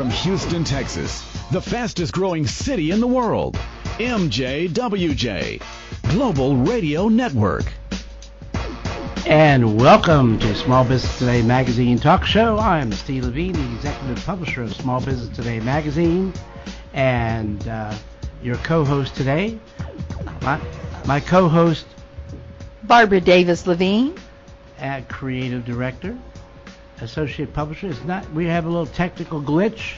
From Houston, Texas, the fastest growing city in the world, MJWJ, Global Radio Network. And welcome to Small Business Today Magazine Talk Show. I'm Steve Levine, the executive publisher of Small Business Today Magazine, and your co-host today, my co-host, Barbara Davis Levine, creative director, associate publisher. It's not. We have a little technical glitch,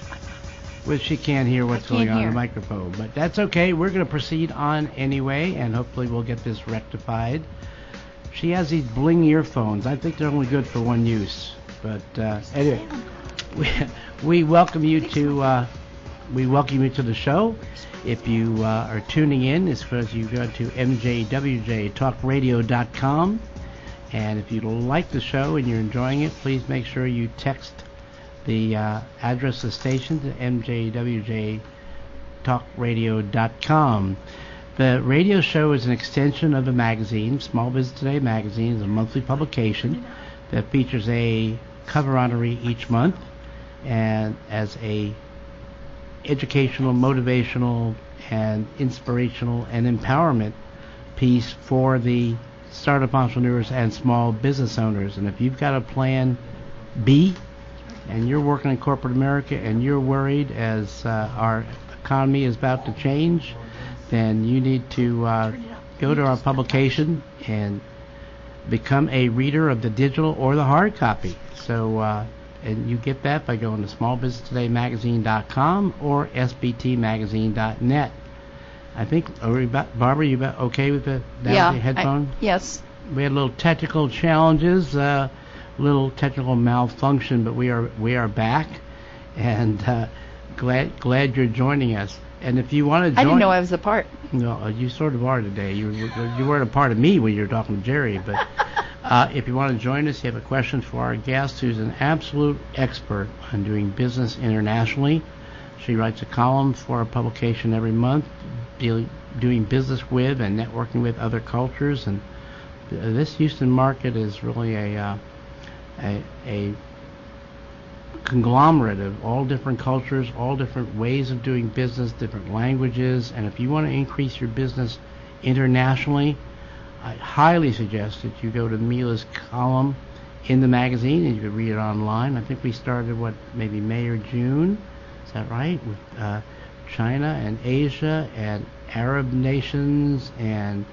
which she can't hear what's going on in the microphone, but that's okay. We're going to proceed on anyway, and hopefully we'll get this rectified. She has these bling earphones. I think they're only good for one use, but anyway, we welcome you to the show. If you are tuning in, it's because you go to mjwjtalkradio.com. And if you like the show and you're enjoying it, please make sure you text the address of the station to mjwjtalkradio.com. The radio show is an extension of the magazine. Small Business Today Magazine is a monthly publication that features a cover honoree each month, and as a educational, motivational, and inspirational and empowerment piece for the startup entrepreneurs and small business owners. And if you've got a plan B and you're working in corporate America and you're worried as our economy is about to change, then you need to go to our publication and become a reader of the digital or the hard copy. So and you get that by going to smallbusinesstodaymagazine.com or sbtmagazine.net. I think, Barbara, you okay with the headphone? Yes. We had little technical challenges, little technical malfunction, but we are back, and glad you're joining us. And if you want to join, I didn't know I was a part. No, you sort of are today. You weren't a part of me when you were talking to Jerry, but if you want to join us, you have a question for our guest, who's an absolute expert on doing business internationally. She writes a column for a publication every month, doing business with and networking with other cultures, and this Houston market is really a conglomerate of all different cultures, all different ways of doing business, different languages. And if you want to increase your business internationally, I highly suggest that you go to Mila's column in the magazine, and you can read it online. I think we started maybe May or June. Is that right? With China and Asia and Arab nations and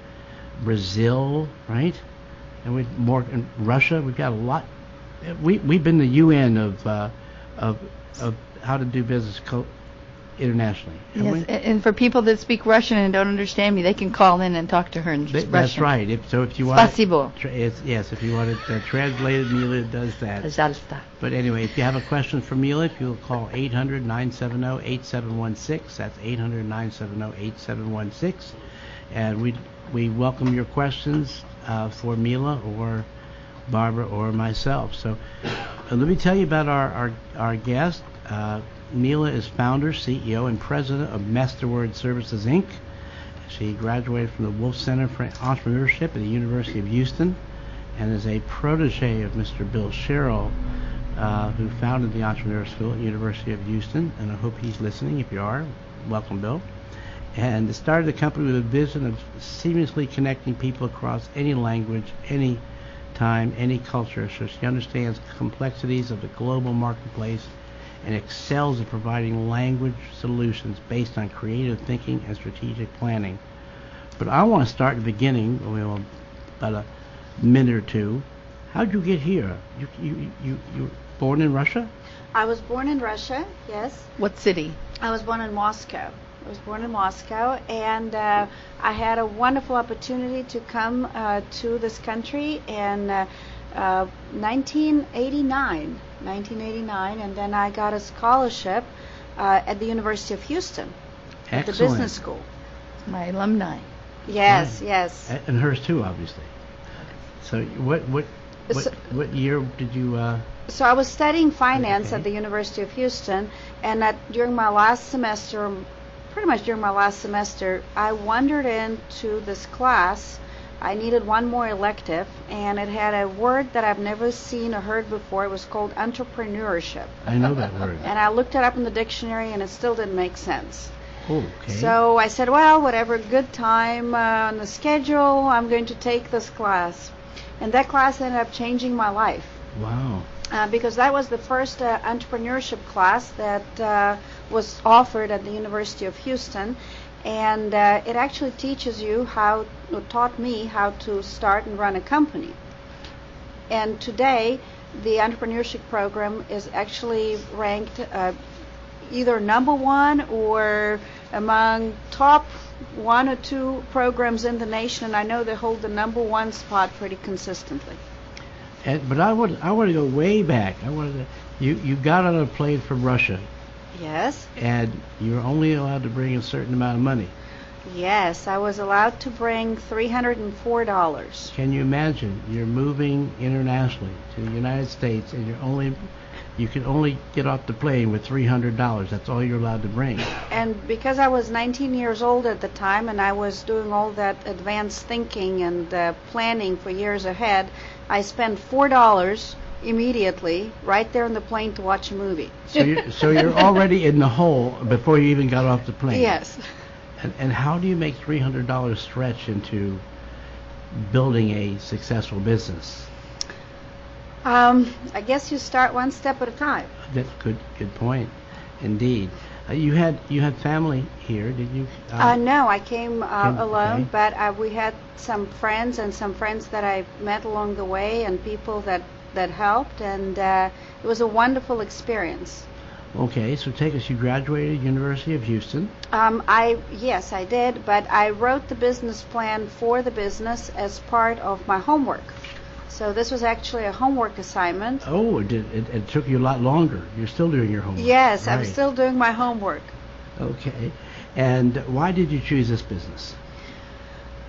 Brazil, right? And with more in Russia. We've got a lot. We've been the UN of how to do business internationally. Yes, and for people that speak Russian and don't understand me, they can call in and talk to her in Russian. That's right. If you want, Spasibo. Yes, if you want it translated, Mila does that. Пожалуйста. But anyway, if you have a question for Mila, if you'll call 800-970-8716, that's 800-970-8716, and we welcome your questions for Mila or Barbara or myself. So let me tell you about our guest. Mila is founder, CEO, and president of MasterWord Services, Inc. She graduated from the Wolf Center for Entrepreneurship at the University of Houston and is a protege of Mr. Bill Sherrill, who founded the Entrepreneur School at the University of Houston. And I hope he's listening. If you are, welcome, Bill. And started the company with a vision of seamlessly connecting people across any language, any time, any culture. So she understands the complexities of the global marketplace and excels at providing language solutions based on creative thinking and strategic planning. But I want to start at the beginning, about a minute or two. How'd you get here? You were born in Russia? I was born in Russia, yes. What city? I was born in Moscow. And I had a wonderful opportunity to come to this country in 1989, and then I got a scholarship at the University of Houston. Excellent. At the business school. My alumni. Yes, Right. yes. And hers too, obviously. So what year did you? So I was studying finance at the University of Houston, and during my last semester, I wandered into this class I needed one more elective, and it had a word that I've never seen or heard before. It was called entrepreneurship. I know that word. And I looked it up in the dictionary, and it still didn't make sense. Oh, okay. So I said, well, whatever, good time on the schedule, I'm going to take this class. And that class ended up changing my life. Wow. Because that was the first entrepreneurship class that was offered at the University of Houston. And it actually teaches you taught me how to start and run a company. And today, the entrepreneurship program is actually ranked either number one or among top 1 or 2 programs in the nation, and I know they hold the number 1 spot pretty consistently. But I want to go way back. You got on a plane from Russia. Yes. And you're only allowed to bring a certain amount of money. Yes, I was allowed to bring $304. Can you imagine? You're moving internationally to the United States, and you can only get off the plane with $300. That's all you're allowed to bring. And because I was 19 years old at the time, and I was doing all that advanced thinking and planning for years ahead, I spent $4 immediately right there on the plane to watch a movie. So you're already in the hole before you even got off the plane. Yes. And how do you make $300 stretch into building a successful business? I guess you start one step at a time. That's good point, indeed. You had family here, did you? No, I came alone, okay. but we had some friends that I met along the way, and people that helped, and it was a wonderful experience. Okay, so take us. You graduated University of Houston. Yes, I did, but I wrote the business plan for the business as part of my homework. So this was actually a homework assignment. Oh, it took you a lot longer. You're still doing your homework. Yes, right. I'm still doing my homework. Okay, and why did you choose this business?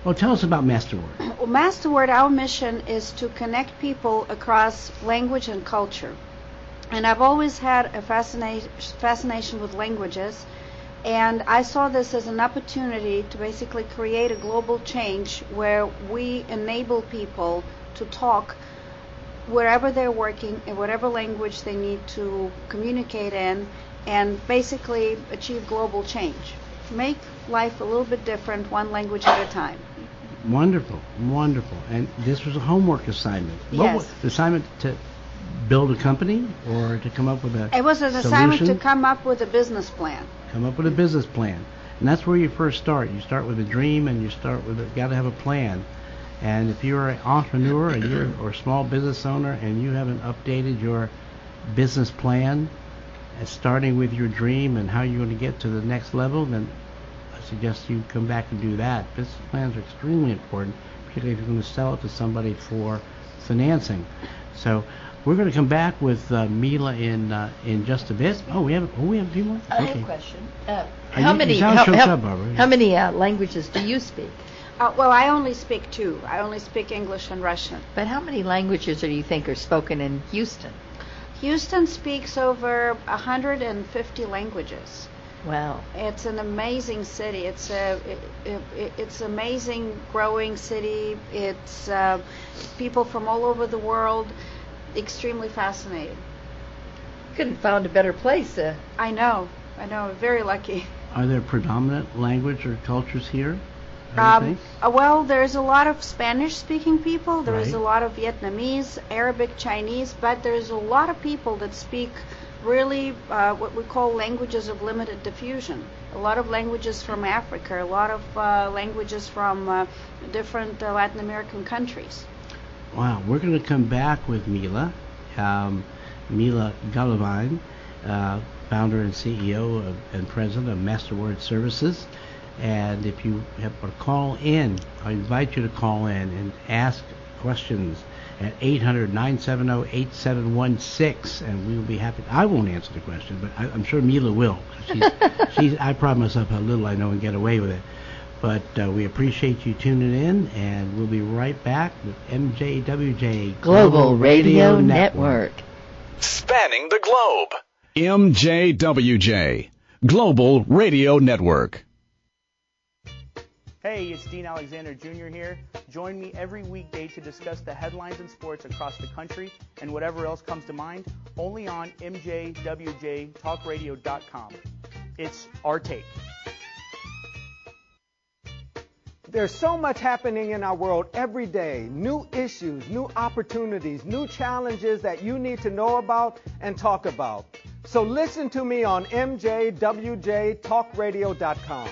Well, tell us about MasterWord. Well, MasterWord, our mission is to connect people across language and culture. And I've always had a fascination with languages, and I saw this as an opportunity to basically create a global change where we enable people to talk wherever they're working, in whatever language they need to communicate in, and basically achieve global change. Make life a little bit different, one language at a time. Wonderful, wonderful. And this was a homework assignment. Yes. What was the assignment to build a company or to come up with a It was an solution? assignment to come up with a business plan. Come up with a business plan. And that's where you first start. You start with a dream, and you start with got to have a plan. And if you're an entrepreneur or a small business owner and you haven't updated your business plan, starting with your dream and how you're going to get to the next level, then I suggest you come back and do that. Business plans are extremely important, particularly if you're going to sell it to somebody for financing. So we're going to come back with Mila in just a bit. We have a few more. I have a question. How many languages do you speak? Well, I only speak 2. I only speak English and Russian. But how many languages do you think are spoken in Houston? Houston speaks over 150 languages. Wow. It's an amazing city. It's amazing growing city. It's people from all over the world. Extremely fascinating. Couldn't found a better place. I know. Very lucky. Are there predominant language or cultures here? Well, there's a lot of Spanish-speaking people. There's Right. a lot of Vietnamese, Arabic, Chinese, but there's a lot of people that speak really what we call languages of limited diffusion. A lot of languages from Africa, a lot of languages from different Latin American countries. Wow, we're going to come back with Mila, Mila Golovine, founder and CEO and president of MasterWord Services. And if you have to call in, I invite you to call in and ask questions at 800-970-8716, and we will be happy. I won't answer the question, but I'm sure Mila will. I pride myself how little I know and get away with it. But we appreciate you tuning in, and we'll be right back with MJWJ Global Radio Network. Spanning the globe. MJWJ Global Radio Network. Hey, it's Dean Alexander Jr. here. Join me every weekday to discuss the headlines in sports across the country and whatever else comes to mind, only on MJWJTalkRadio.com. It's our take. There's so much happening in our world every day. New issues, new opportunities, new challenges that you need to know about and talk about. So listen to me on MJWJTalkRadio.com.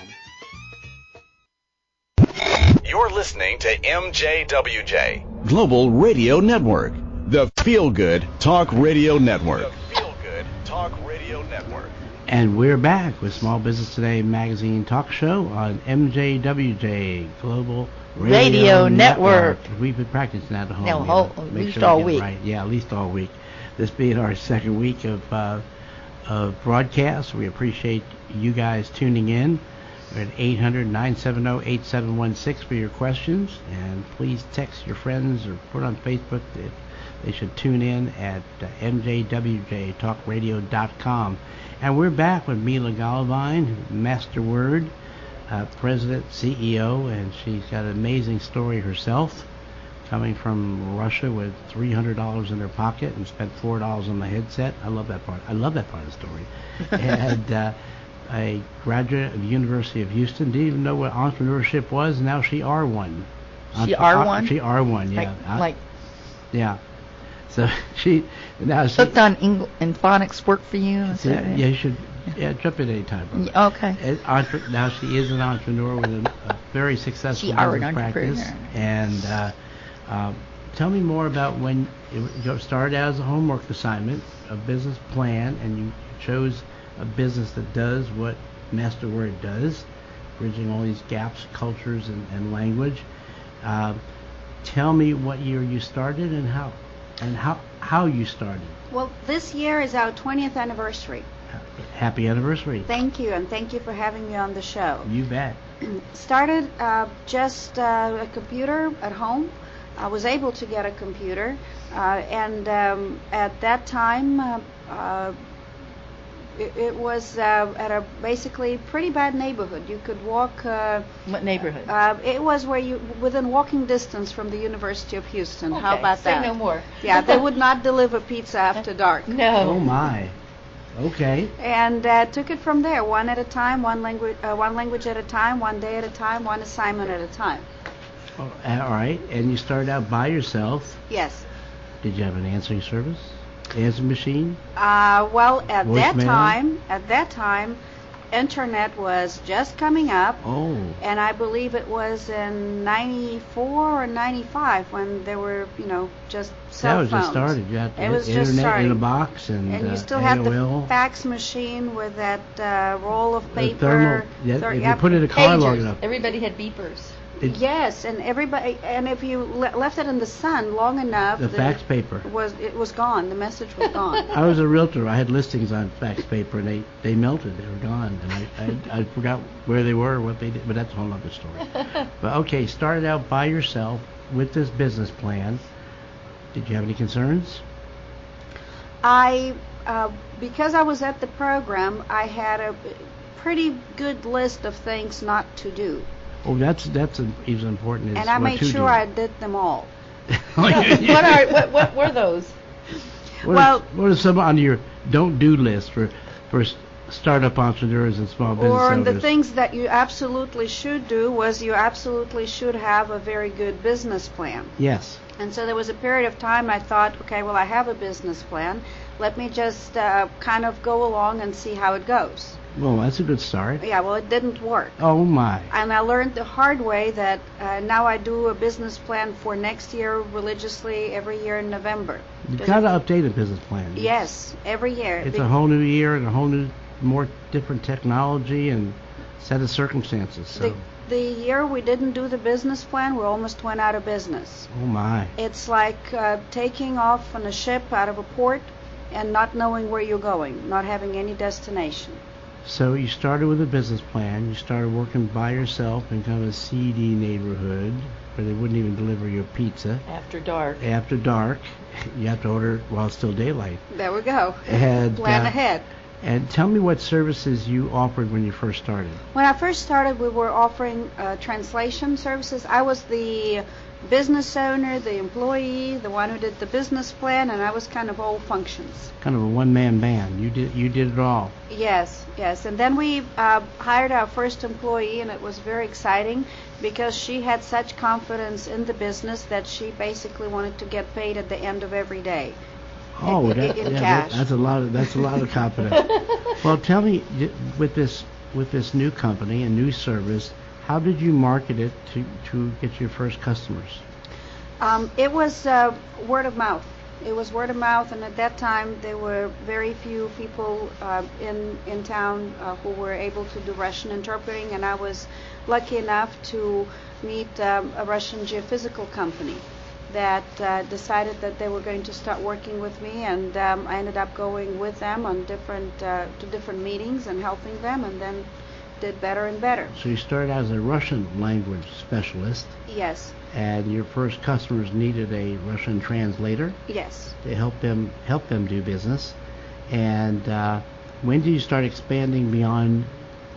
You're listening to MJWJ. Global Radio Network. The Feel-Good Talk Radio Network. The Feel-Good Talk Radio Network. And we're back with Small Business Today magazine talk show on MJWJ Global Radio Network. We've been practicing that at home. No, at least all week. Right. Yeah, at least all week. This being our second week of broadcast, we appreciate you guys tuning in. We're at 800-970-8716 for your questions, and please text your friends or put on Facebook that they should tune in at MJWJTalkRadio.com. And we're back with Mila Golovine, MasterWord, President, CEO, and she's got an amazing story herself, coming from Russia with $300 in her pocket and spent $4 on the headset. I love that part. I love that part of the story. And a graduate of the University of Houston, didn't even know what entrepreneurship was, and now she are one. She are one? She are one, yeah. Like yeah. So she hooked on and phonics work for you? Yeah, you should jump in any time. Okay. Now she is an entrepreneur with a very successful business practice. And tell me more about when you started out as a homework assignment, a business plan, and you chose a business that does what MasterWord does, bridging all these gaps, cultures, and language. Tell me what year you started and how you started. Well, this year is our 20th anniversary. Happy anniversary. Thank you, and thank you for having me on the show. You bet. Started just a computer at home. I was able to get a computer, and at that time, it was at a basically pretty bad neighborhood. You could walk. What neighborhood? It was within walking distance from the University of Houston. Okay, How about that? Say no more. Yeah, they would not deliver pizza after dark. No. Oh my. Okay. And took it from there, one at a time, one language at a time, one day at a time, one assignment at a time. Oh, all right. And you started out by yourself. Yes. Did you have an answering service? Answering machine? Well, at Voicemail? that time, internet was just coming up. Oh. And I believe it was in 94 or 95 when there were, just cell phones. That was just started. You had it was internet just starting. in a box and you still AOL. had the fax machine with that roll of paper. Thermal. Yeah, if you put it in a car long enough. Everybody had beepers. Yes, and if you left it in the sun long enough, the fax paper was gone. The message was gone. I was a realtor. I had listings on fax paper, and they melted. They were gone, and I forgot where they were, what they did. But that's a whole other story. But okay, started out by yourself with this business plan. Did you have any concerns? Because I was at the program, I had a pretty good list of things not to do. Oh, that's even important. And I made sure I did them all. What were those? What are some on your don't do list for startup entrepreneurs and small business owners? Or the things that you absolutely should do was you absolutely should have a very good business plan. Yes. And so there was a period of time I thought, okay, well, I have a business plan. Let me just kind of go along and see how it goes. Well, that's a good start. Yeah, well, it didn't work. Oh, my. And I learned the hard way that now I do a business plan for next year religiously every year in November. You've got to update a business plan. Yes, every year. It's a whole new year and a whole new, more different technology and set of circumstances. So. The year we didn't do the business plan, we almost went out of business. Oh, my. It's like taking off on a ship out of a port and not knowing where you're going, not having any destination. So you started with a business plan. You started working by yourself in kind of a seedy neighborhood where they wouldn't even deliver your pizza. After dark. After dark. You have to order while it's still daylight. There we go. And, plan ahead. And tell me what services you offered when you first started. When I first started, we were offering translation services. I was the business owner, the employee, the one who did the business plan, and I was kind of all functions. Kind of a one-man band. You did it all. Yes. And then we hired our first employee, and it was very exciting because she had such confidence in the business that she basically wanted to get paid at the end of every day. Oh, cash. That's a lot of confidence. Well, tell me, with this new company and new service, how did you market it to get your first customers? It was word of mouth. It was word of mouth, and at that time there were very few people in town who were able to do Russian interpreting, and I was lucky enough to meet a Russian geophysical company that decided that they were going to start working with me, and I ended up going with them on different meetings and helping them, and then did better and better. So you started out as a Russian language specialist. Yes. And your first customers needed a Russian translator. Yes. To help them do business. And when did you start expanding beyond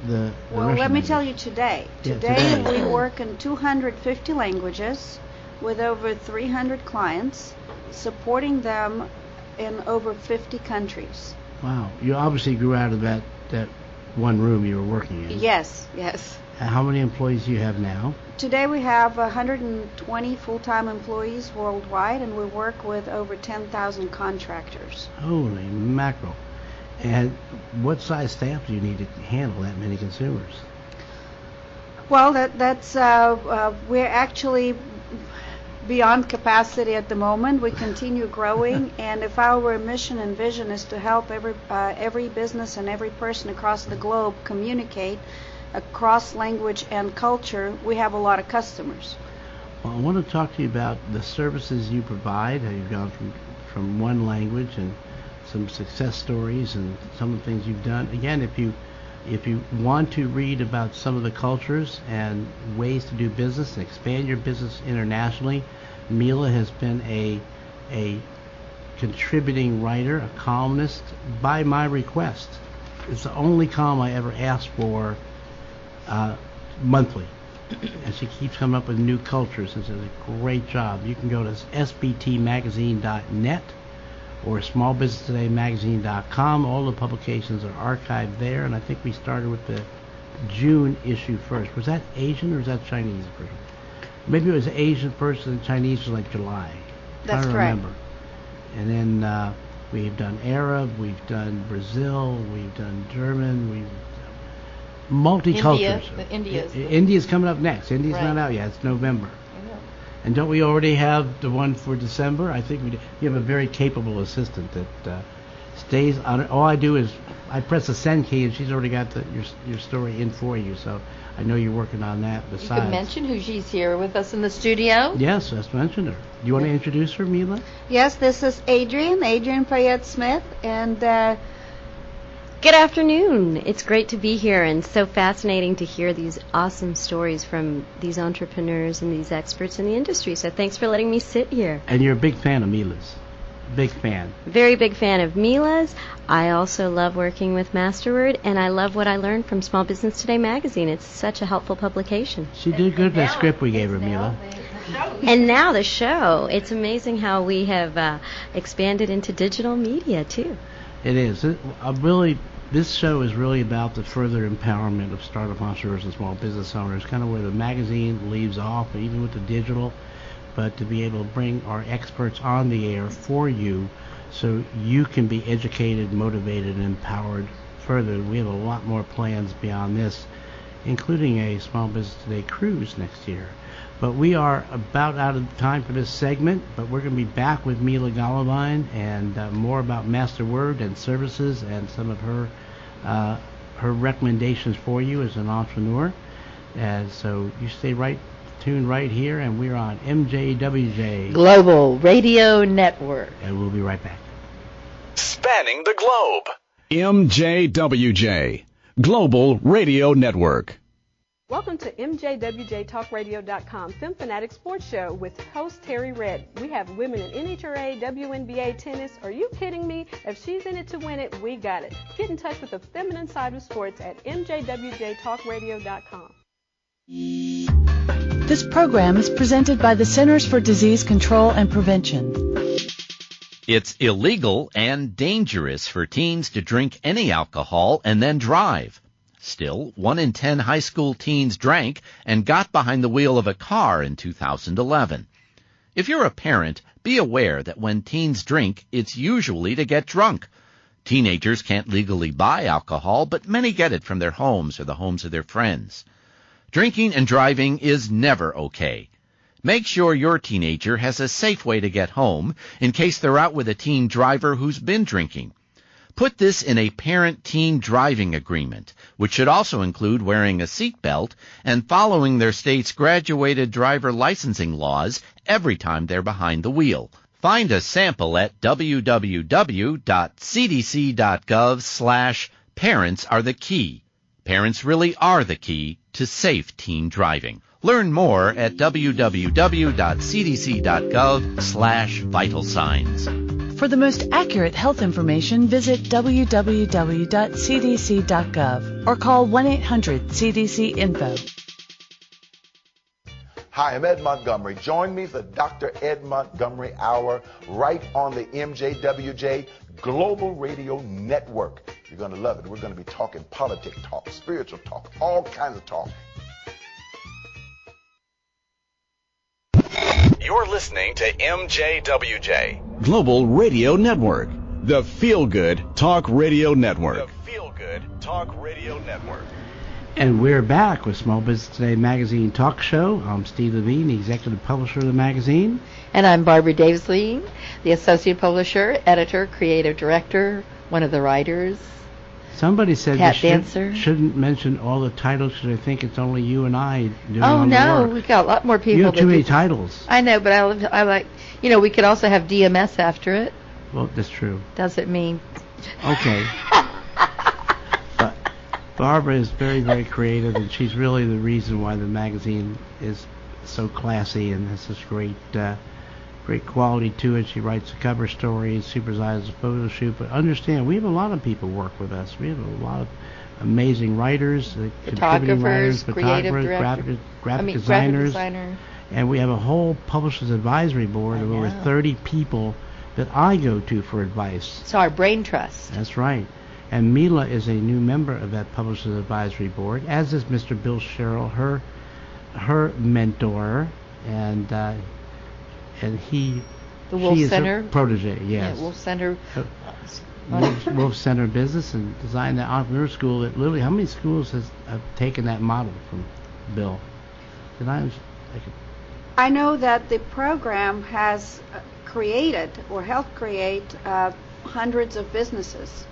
the Well, Russian let me language? tell you today. Yeah, Today we work in 250 languages with over 300 clients, supporting them in over 50 countries. Wow. You obviously grew out of that one room you were working in. Yes. How many employees do you have now? Today we have 120 full-time employees worldwide, and we work with over 10,000 contractors. Holy mackerel. And what size staff do you need to handle that many consumers? Well, that's we're actually beyond capacity at the moment. We continue growing, and if our mission and vision is to help every business and every person across the globe communicate across language and culture, we have a lot of customers. Well, I want to talk to you about the services you provide, how you've gone from one language, and some success stories and some of the things you've done. Again, if you want to read about some of the cultures and ways to do business and expand your business internationally, Mila has been a contributing writer, a columnist, by my request. It's the only column I ever asked for monthly. And she keeps coming up with new cultures and does a great job. You can go to sbtmagazine.net or smallbusinesstodaymagazine.com. All the publications are archived there, and I think we started with the June issue first. Was that Asian or was that Chinese first? Maybe it was Asian first and Chinese was like July. That's I don't correct. remember. And then we've done Arab, we've done Brazil, we've done German, we've multicultures. India's coming up next. India's not out yet. It's November. I know. And don't we already have the one for December? I think we do. You have a very capable assistant that stays on it. All I do is I press the send key, and she's already got your story in for you. So I know you're working on that. Besides, You can mention who she's here with us in the studio. Yes, let's mention her. Do you want to introduce her, Mila? Yes, this is Adrian Payette-Smith, and good afternoon. It's great to be here and so fascinating to hear these awesome stories from these entrepreneurs and these experts in the industry. So thanks for letting me sit here. And you're a big fan of Mila's. Big fan. Very big fan of Mila's. I also love working with MasterWord, and I love what I learned from Small Business Today magazine. It's such a helpful publication. She did good with that script we gave her, Mila. And now the show. It's amazing how we have expanded into digital media, too. It is. This show is really about the further empowerment of startup entrepreneurs and small business owners, kind of where the magazine leaves off, even with the digital, but to be able to bring our experts on the air for you so you can be educated, motivated, and empowered further. We have a lot more plans beyond this, including a Small Business Today cruise next year. But we are about out of time for this segment, but we're going to be back with Mila Golovine and more about MasterWord and services and some of her recommendations for you as an entrepreneur. So you stay tuned right here, and we're on MJWJ Global Radio Network. And we'll be right back. Spanning the globe. MJWJ Global Radio Network. Welcome to MJWJTalkRadio.com Femme Fanatic Sports Show with host Terry Red. We have women in NHRA, WNBA, tennis. Are you kidding me? If she's in it to win it, we got it. Get in touch with the feminine side of sports at MJWJTalkRadio.com. This program is presented by the Centers for Disease Control and Prevention. It's illegal and dangerous for teens to drink any alcohol and then drive. Still, 1 in 10 high school teens drank and got behind the wheel of a car in 2011. If you're a parent, be aware that when teens drink, it's usually to get drunk. Teenagers can't legally buy alcohol, but many get it from their homes or the homes of their friends. Drinking and driving is never okay. Make sure your teenager has a safe way to get home in case they're out with a teen driver who's been drinking. Put this in a parent-teen driving agreement, which should also include wearing a seatbelt and following their state's graduated driver licensing laws every time they're behind the wheel. Find a sample at www.cdc.gov/parents are the key. Parents really are the key to safe teen driving. Learn more at www.cdc.gov/vital signs. For the most accurate health information, visit www.cdc.gov or call 1-800-CDC-INFO. Hi, I'm Ed Montgomery. Join me for the Dr. Ed Montgomery Hour right on the MJWJ Global Radio Network. You're going to love it. We're going to be talking politics talk, spiritual talk, all kinds of talk. You're listening to MJWJ. Global Radio Network. The Feel-Good Talk Radio Network. The Feel-Good Talk Radio Network. And we're back with Small Business Today Magazine Talk Show. I'm Steve Levine, the executive publisher of the magazine. And I'm Barbara Davesley, the associate publisher, editor, creative director, one of the writers. Somebody said Pat dancer. Shouldn't mention all the titles because I think it's only you and I doing all the work. Oh, no, we've got a lot more people. You have too many titles. I know, but I like, we could also have DMS after it. Well, that's true. Doesn't mean. Okay. But Barbara is very, very creative, and she's really the reason why the magazine is so classy and has such great quality to it. She writes the cover stories, supervises the photo shoot. But understand, we have a lot of people work with us. We have a lot of amazing writers, photographers, graphic designers, and we have a whole publishers advisory board of over 30 people that I go to for advice. It's our brain trust. That's right. And Mila is a new member of that publishers advisory board, as is Mr. Bill Sherrill, her mentor, and he. The Wolf she Center. Is her protege, yes. Yeah, Wolf Center. Wolf Center Business and designed the entrepreneur school that literally, how many schools have taken that model from Bill? I know that the program has created or helped create hundreds of businesses.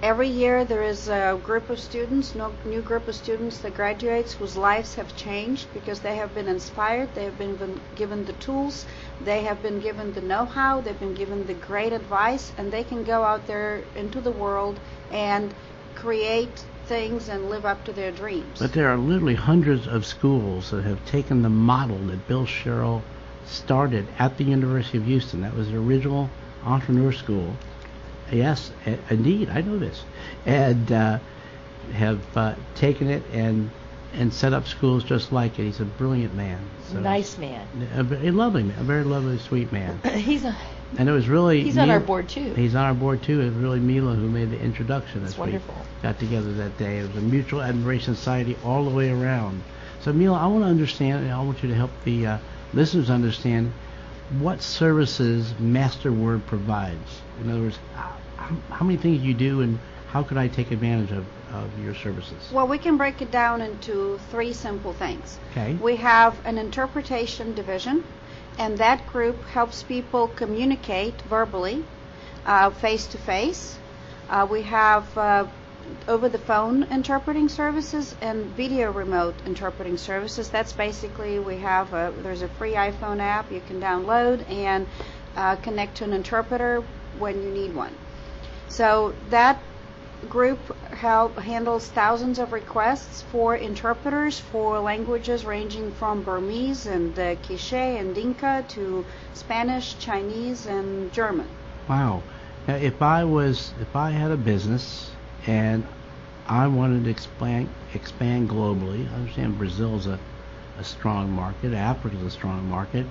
Every year there is a group of students, new group of students that graduates whose lives have changed because they have been inspired, they have been given the tools, they have been given the know-how, they've been given the great advice, and they can go out there into the world and create things and live up to their dreams. But there are literally hundreds of schools that have taken the model that Bill Sherrill started at the University of Houston. That was the original entrepreneur school. Yes, indeed, I know this. And have taken it and set up schools just like it. He's a brilliant man. So nice man. A lovely man, a very lovely, sweet man. And it was really... He's on our board, too. He's on our board, too. It was really Mila who made the introduction. That's wonderful. We got together that day. It was a mutual admiration society all the way around. So, Mila, I want to understand, and I want you to help the listeners understand what services MasterWord provides. In other words, how many things you do, and how could I take advantage of your services? Well, we can break it down into three simple things. Okay. We have an interpretation division, and that group helps people communicate verbally, face-to-face. We have over-the-phone interpreting services and video remote interpreting services. That's basically, there's a free iPhone app you can download and connect to an interpreter when you need one. So that group handles thousands of requests for interpreters for languages ranging from Burmese and Quiché and Dinka to Spanish, Chinese, and German. Wow. Now, if I had a business and I wanted to expand globally, I understand Brazil's a strong market, Africa's a strong market.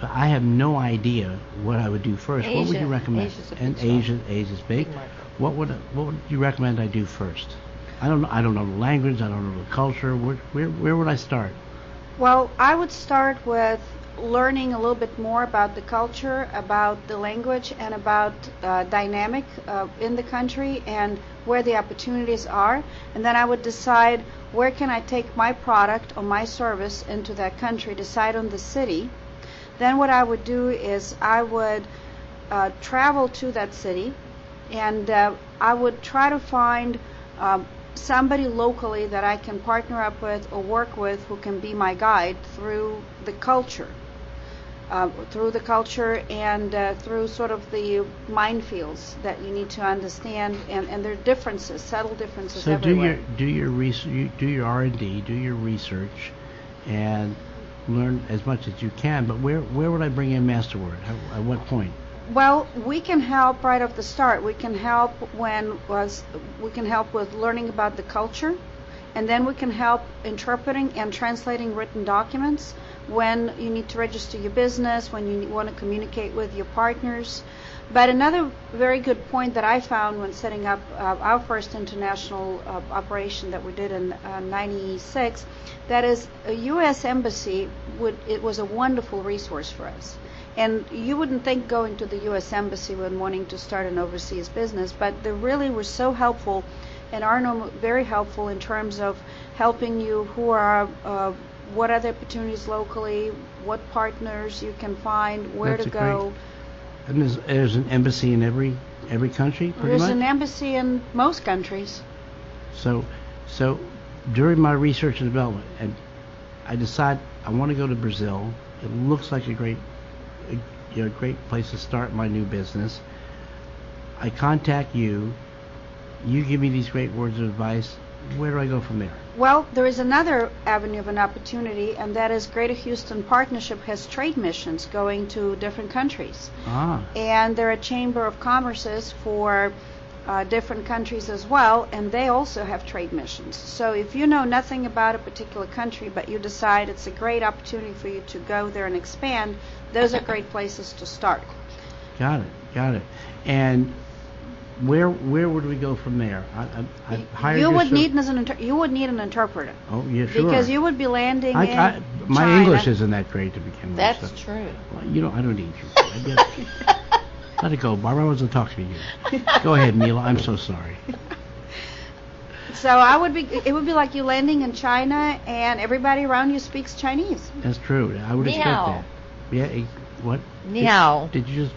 I have no idea what I would do first. Asia, what would you recommend? Asia's big. What would you recommend I do first? I don't know the language. I don't know the culture. Where would I start? Well, I would start with learning a little bit more about the culture, about the language, and about dynamic in the country and where the opportunities are. And then I would decide where can I take my product or my service into that country, decide on the city. Then what I would do is I would travel to that city, and I would try to find somebody locally that I can partner up with or work with who can be my guide through the culture. And through sort of the minefields that you need to understand, and there are differences, subtle differences everywhere. So do your research, do your R&D, do your research, and learn as much as you can. But where would I bring in MasterWord? At what point? Well, we can help right off the start. We can help with learning about the culture, and then we can help interpreting and translating written documents when you need to register your business, when you want to communicate with your partners. But another very good point that I found when setting up our first international operation that we did in '96, that is a U.S. embassy it was a wonderful resource for us. And you wouldn't think going to the U.S. embassy when wanting to start an overseas business, but they really were so helpful and are very helpful in terms of helping you what are the opportunities locally, what partners you can find, where to go. And there's an embassy in every country, pretty much? There's an embassy in most countries. So during my research and development, and I decide I want to go to Brazil. It looks like a great place to start my new business. I contact you. You give me these great words of advice. Where do I go from there? Well, there is another avenue of an opportunity, and that is Greater Houston Partnership has trade missions going to different countries. And there are Chamber of Commerces for different countries as well, and they also have trade missions. So if you know nothing about a particular country, but you decide it's a great opportunity for you to go there and expand, those are great places to start. Got it. And where would we go from there? You would need an interpreter. Oh, yeah, sure. Because you would be landing in China. My English isn't that great to begin with. That's true. Well, I don't need you. Let it go, Barbara. I wasn't talking to you. Go ahead, Mila. I'm so sorry. So it would be like you landing in China and everybody around you speaks Chinese. That's true. I would expect that. Yeah. What? Ni hao. Did you just?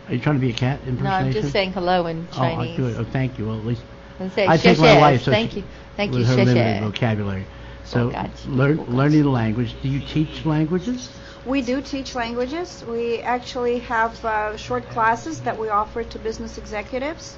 Are you trying to be a cat impersonation? No, I'm just saying hello in Chinese. Oh, good. Oh, thank you. Well, at least I take my wife. So thank you. With her limited vocabulary. So learning the language. Do you teach languages? We do teach languages. We actually have short classes that we offer to business executives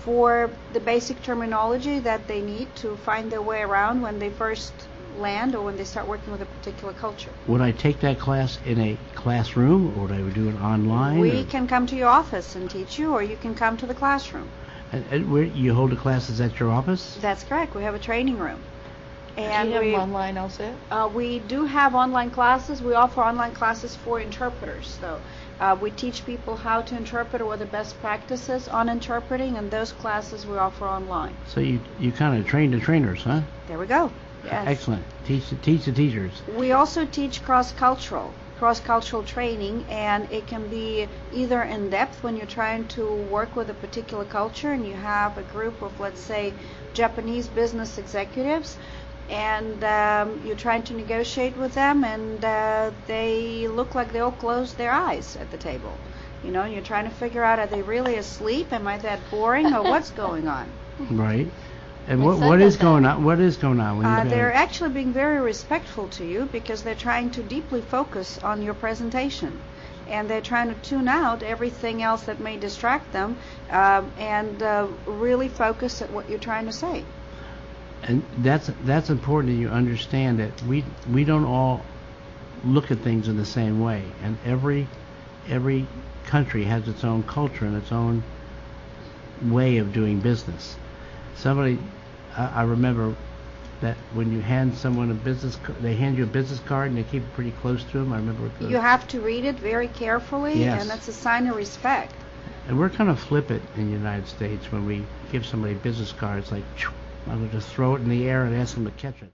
for the basic terminology that they need to find their way around when they first land or when they start working with a particular culture. Would I take that class in a classroom, or would I do it online? We can come to your office and teach you, or you can come to the classroom. And where you hold the classes at your office? That's correct. We have a training room. And do you have online also? We do have online classes. We offer online classes for interpreters, though. We teach people how to interpret or what the best practices on interpreting, and those classes we offer online. So you kind of train the trainers, huh? There we go. Yes. Excellent. Teach the teachers. We also teach cross-cultural training, and it can be either in depth when you're trying to work with a particular culture and you have a group of, let's say, Japanese business executives, and you're trying to negotiate with them, and they look like they all closed their eyes at the table. And you're trying to figure out, are they really asleep? Am I that boring, or what's going on? Right. And what is going on? What is going on? They're actually being very respectful to you because they're trying to deeply focus on your presentation. and they're trying to tune out everything else that may distract them, and really focus at what you're trying to say. And that's important that you understand that we don't all look at things in the same way, and every country has its own culture and its own way of doing business. I remember that when you hand someone they hand you a business card and they keep it pretty close to them. I remember you have to read it very carefully, yes. And that's a sign of respect. And we're kind of flippant in the United States when we give somebody a business card. It's like, I'm going to just throw it in the air and ask them to catch it.